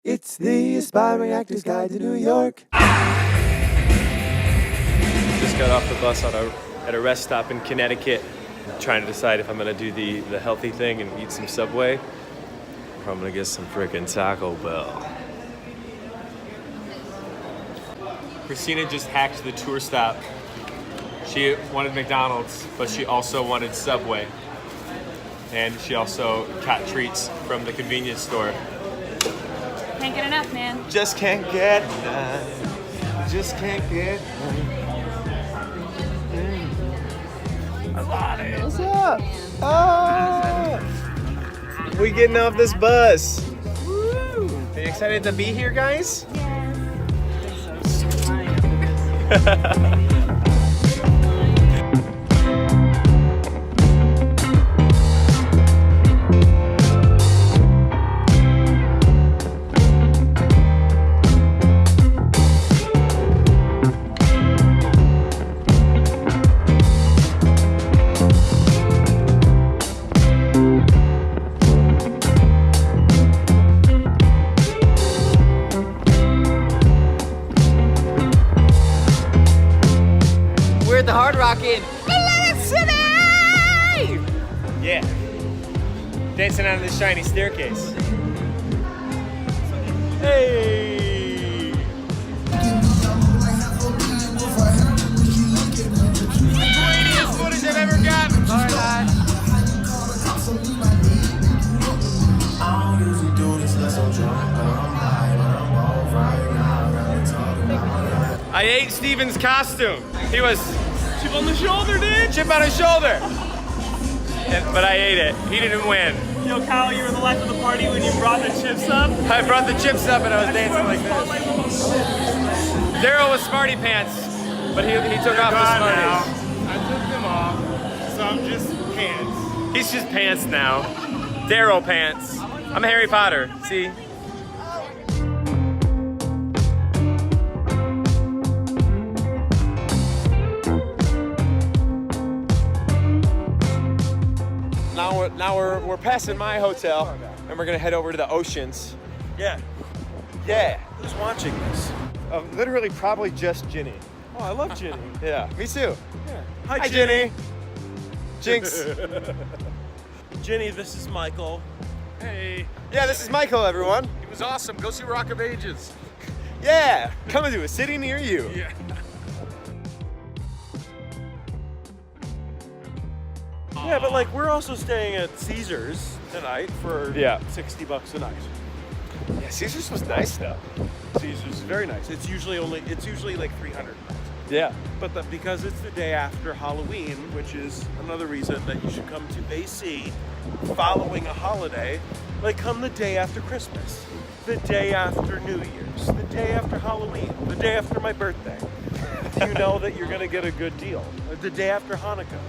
It's the Aspiring Actors Guide to New York. Just got off the bus at a rest stop in Connecticut, trying to decide if I'm gonna do the healthy thing and eat some Subway, or I'm gonna get some frickin' Taco Bell. Christina just hacked the tour stop. She wanted McDonald's, but she also wanted Subway. And she also got treats from the convenience store. Can't get enough, man. Just can't get enough. Just can't get enough. What's up? Oh! We getting off this bus. Woo! Are you excited to be here, guys? Yes. We're at the Hard Rock in Atlantic City! Yeah. Dancing on this shiny staircase. Hey! Greatest footage I've ever gotten. Alright. I ate Steven's costume. He was chip on the shoulder, dude. Chip on his shoulder. But I ate it. He didn't win. Yo, Kyle, you were the life of the party when you brought the chips up. I brought the chips up and I was dancing like this. Daryl was Smarty Pants, but he took off the Smarties. I took them off, so I'm just pants. He's just pants now. Daryl Pants. I'm Harry Potter. See? Now we're passing my hotel and we're gonna head over to the oceans. Yeah. Yeah. Who's watching this? Literally probably just Ginny. Oh, I love Ginny. Yeah, me too. Yeah. Hi, Ginny. Jinx. Ginny, this is Michael. Hey, Yeah, this is Michael, everyone. it was awesome. Go see Rock of Ages. Yeah, coming to a city near you. Yeah. Yeah, but like we're also staying at Caesars tonight for Yeah. $60 a night. Yeah, Caesars was nice though. Caesars is very nice. It's usually like 300. Yeah. But because it's the day after Halloween, which is another reason that you should come to AC following a holiday, like come the day after Christmas, the day after New Year's, the day after Halloween, the day after my birthday. You know that you're gonna get a good deal. The day after Hanukkah.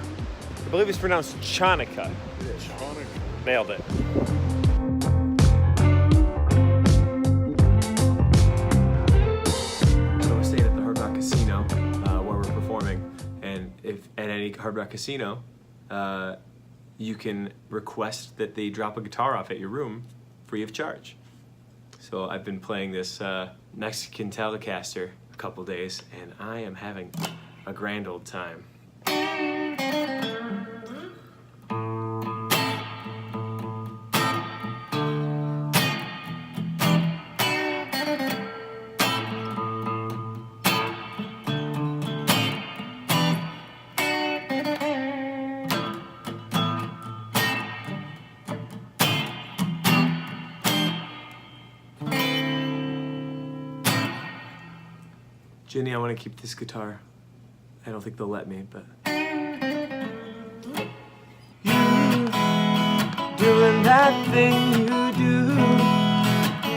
I believe it's pronounced Chanukah. Nailed it. So we're staying at the Hard Rock Casino where we're performing, and if at any Hard Rock Casino, you can request that they drop a guitar off at your room free of charge. So I've been playing this Mexican Telecaster a couple days, and I am having a grand old time. Ginny, I want to keep this guitar. I don't think they'll let me, but... You doing that thing you do,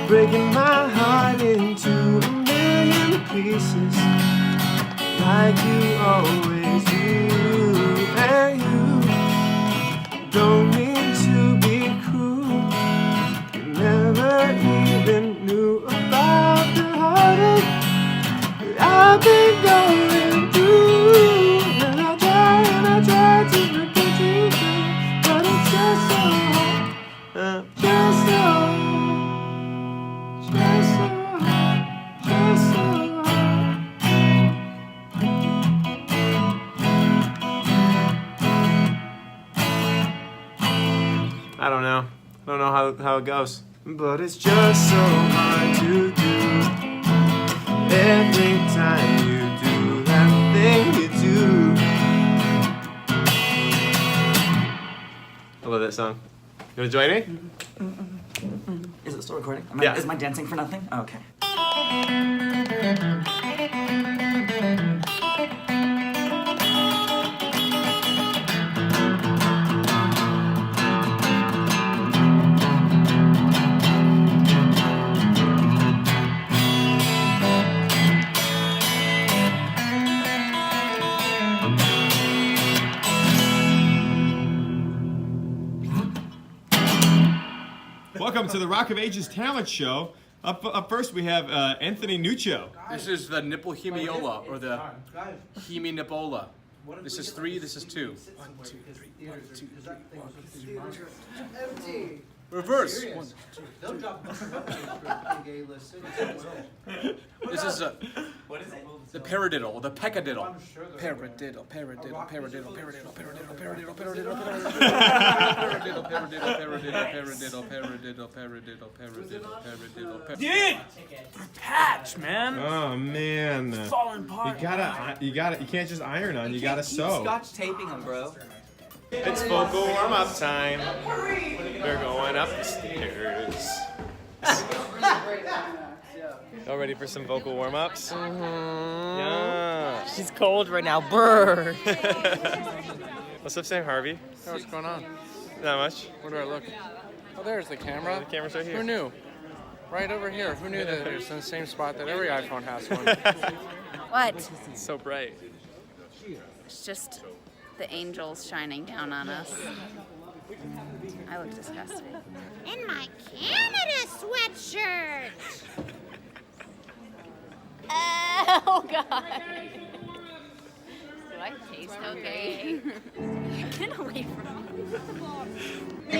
breaking my heart into a million pieces, like you always do. And you don't mean to be cruel, you never even knew about the heartache I've been going through, and I try to forget you, but it's just so hard, just so how it goes. But it's just so hard to do. Every time you do that thing you do. I love that song. You wanna join me? Is it still recording? Yeah. Is my dancing for nothing? Oh, okay. Welcome to the Rock of Ages Talent Show. Up first we have Anthony Nuccio. This is the nipple hemiola, or the heminipola. This is 3, this is 2. 1, 2, 3, 1, 2, 3, 1, 2, 3. Reverse. 1, 2, 3. This is the paradiddle, the pecadiddle. Paradiddle, paradiddle, paradiddle, paradiddle, paradiddle, paradiddle, paradiddle, paradiddle, paradiddle, paradiddle, paradiddle, paradiddle, paradiddle. Dude! Patch, man. Oh man. Falling apart. You can't just iron on, you gotta sew. Scotch taping them, bro. It's vocal warm-up time. We're going up the stairs. Y'all ready for some vocal warm-ups? Yeah. She's cold right now. Brr. What's up, Sam Harvey? Hey, what's going on? Not much. Where do I look? Oh, there's the camera. The camera's right here. Who knew? Right over here. Who knew that it's in the same spot that every iPhone has one? What? It's so bright. It's just the angels shining down on us. I look disgusting. In my Canada sweatshirt. Oh God. Do I taste okay? Get away from me.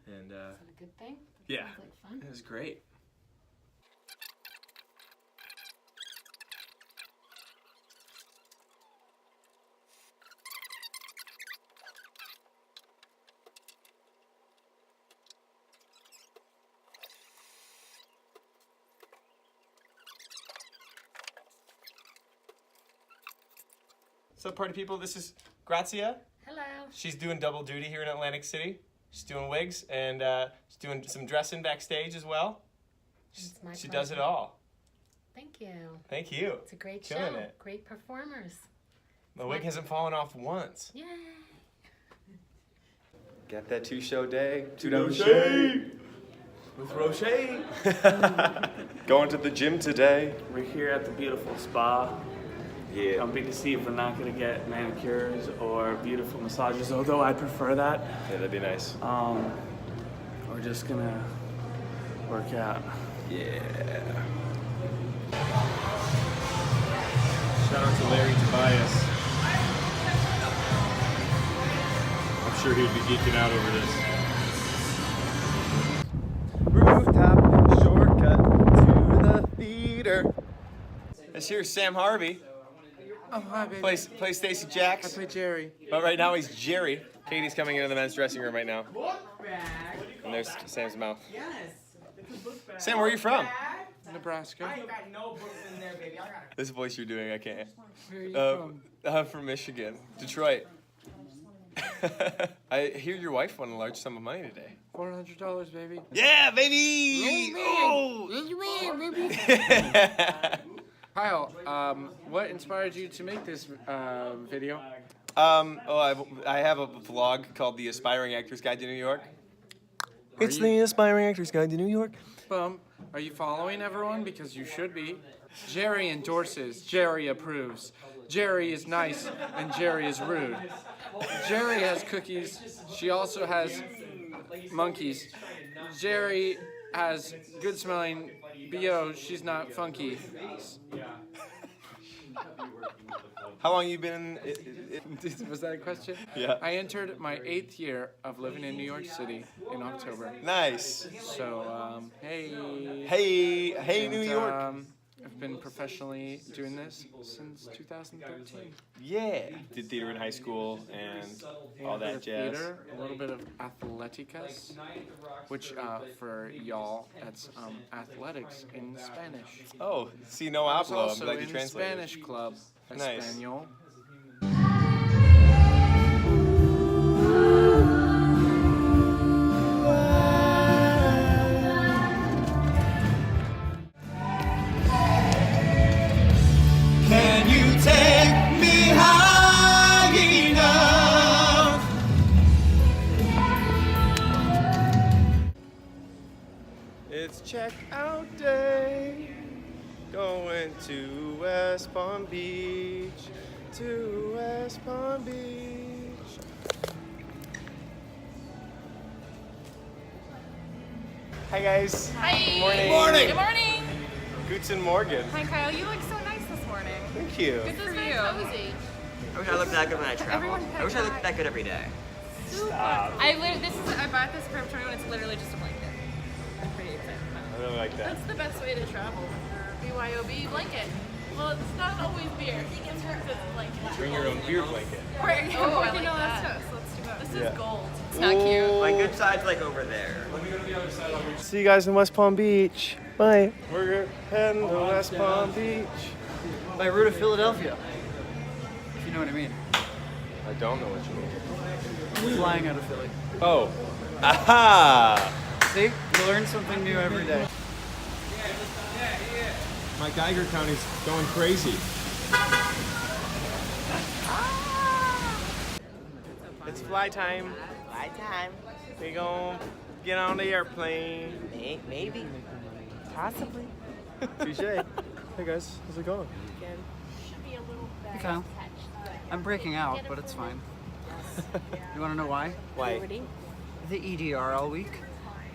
And Good thing. yeah, it was great. What's up, party people? This is Grazia. Hello. She's doing double duty here in Atlantic City. She's doing wigs and she's doing some dressing backstage as well. She does it all. Thank you. Thank you. It's a great Killing show. it. Great performers. The wig hasn't fallen off once. Yay. Got that two-show day. Roche. With Roche. Going to the gym today. We're here at the beautiful spa. Yeah. Coming to see if we're not gonna get manicures or beautiful massages, although I prefer that. Yeah, that'd be nice. We're just gonna work out. Yeah. Shout out to Larry Tobias. I'm sure he'd be geeking out over this. Rooftop shortcut to the theater. This here's Sam Harvey. Oh, hi, baby. Play Stacy Jacks. I play Jerry. But right now he's Jerry. Katie's coming into the men's dressing room right now. And there's Sam's mouth. Sam, where are you from? Nebraska. This voice you're doing, I can't. Where are you from? I'm from Michigan, Detroit. I hear your wife won a large sum of money today. $400, baby. Yeah, baby! Oh! Kyle, what inspired you to make this video? I have a vlog called The Aspiring Actor's Guide to New York. It's the Aspiring Actor's Guide to New York. Are you following everyone? Because you should be. Jerry endorses. Jerry approves. Jerry is nice and Jerry is rude. Jerry has cookies. She also has monkeys. Jerry has good smelling BO. She's not funky. How long you been? Was that a question? Yeah. I entered my 8th year of living in New York City in October. Nice. So, hey. Hey, New York. I've been professionally doing this since 2013. Yeah. Did theater in high school and all that jazz. Theater, a little bit of atleticas, which for y'all, that's athletics in Spanish. Oh, see, no I was hablo. I'm also glad you in translated. Spanish club, Nice. Espanol. Can you take me high enough? It's checkout day. Going to West Palm Beach. To West Palm Beach. Hi guys. Hi. Good morning. Good morning. Guten Morgen. Hi, Kyle. You look so nice this morning. Thank you. Good for you. Cozy. I wish I looked that good when I travel. I wish I looked that good every day. Stop. I bought this for Antonio, and it's literally just a blanket. I'm pretty excited about it. I really like that. That's the best way to travel. BYOB blanket. Well, it's not always beer. It's a blanket. Bring your own beer blanket. Let's do that. This is gold. It's not cute. My good side's like over there. See you guys in West Palm Beach. Bye. We're heading to West Palm Beach. By route of Philadelphia. If you know what I mean. I don't know what you mean. Flying out of Philly. Oh. Aha! See? You learn something new every day. My Geiger County's going crazy. It's fly time. Fly time. We gon' get on the airplane. Maybe. Possibly. Touche. Hey guys, how's it going? Hey Kyle. I'm breaking out, but it's fine. You want to know why? Why? The EDR all week.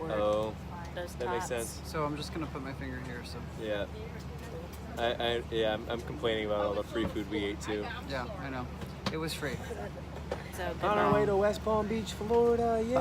Oh, that makes sense. So I'm just gonna put my finger here. So. Yeah. I'm complaining about all the free food we ate too. Yeah, I know. It was free. On our way to West Palm Beach, Florida, yeah!